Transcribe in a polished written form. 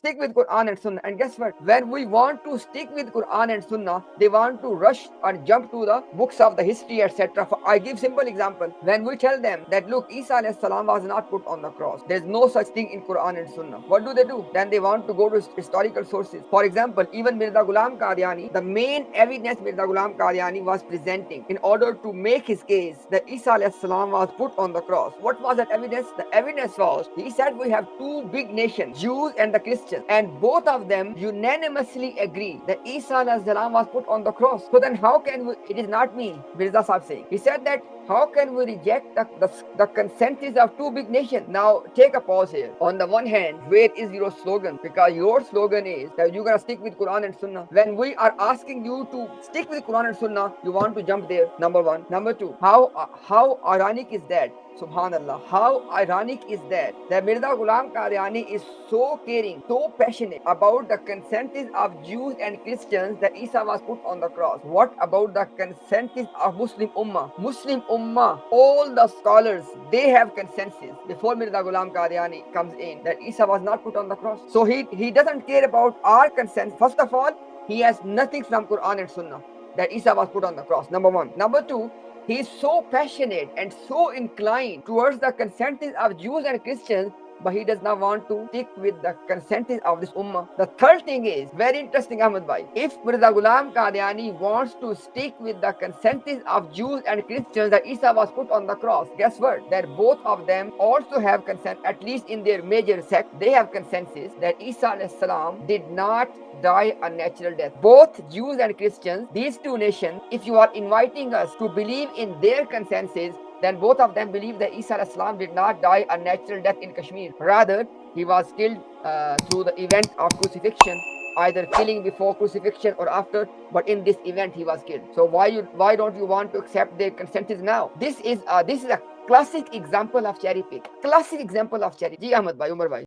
Stick with Quran and Sunnah. And guess what? When we want to stick with Quran and Sunnah, they want to rush and jump to the books of the history, etc. I give simple example. When we tell them that look, Isa alayhi salam was not put on the cross, there's no such thing in Quran and Sunnah. What do? Then they want to go to historical sources. For example, even Mirza Ghulam Qadiani, the main evidence Mirza Ghulam Qadiani was presenting in order to make his case that Isa alayhi salam was put on the cross. What was that evidence? The evidence was, he said we have two big nations, Jews and the Christians, and both of them unanimously agree that Isa alayhi salam was put on the cross. So then how can we, it is not me, Mirza Sahib saying. He said that how can we reject the consensus of two big nations? Now take a pause here. On the one hand, where is your slogan? Because your slogan is that you're gonna stick with Quran and Sunnah. When we are asking you to stick with Quran and Sunnah, you want to jump there. Number one. Number two, how ironic is that? Subhanallah, how ironic is that Mirza Ghulam Qadiani is so caring, so passionate about the consensus of Jews and Christians that Isa was put on the cross. What about the consensus of Muslim Ummah? Muslim Ummah, all the scholars, they have consensus before Mirza Ghulam Qadiani comes in that Isa was not put on the cross. So he doesn't care about our consensus. First of all, he has nothing from Quran and Sunnah that Isa was put on the cross. Number one. Number two, he is so passionate and so inclined towards the consensus of Jews and Christians, but he does not want to stick with the consensus of this ummah. The third thing is very interesting, Ahmad Bhai. If Mirza Ghulam Qadiani wants to stick with the consensus of Jews and Christians that Isa was put on the cross, guess what? That both of them also have consent, at least in their major sect, they have consensus that Isa alayhi salam did not die a natural death. Both Jews and Christians, these two nations, if you are inviting us to believe in their consensus, then both of them believe that Isa alayhi salam did not die a natural death in Kashmir. Rather, he was killed through the event of crucifixion, either killing before crucifixion or after, but in this event he was killed. So why don't you want to accept their consensus now? This is a classic example of cherry pick. Classic example of cherry. Ji Ahmad bhai, Umar bhai.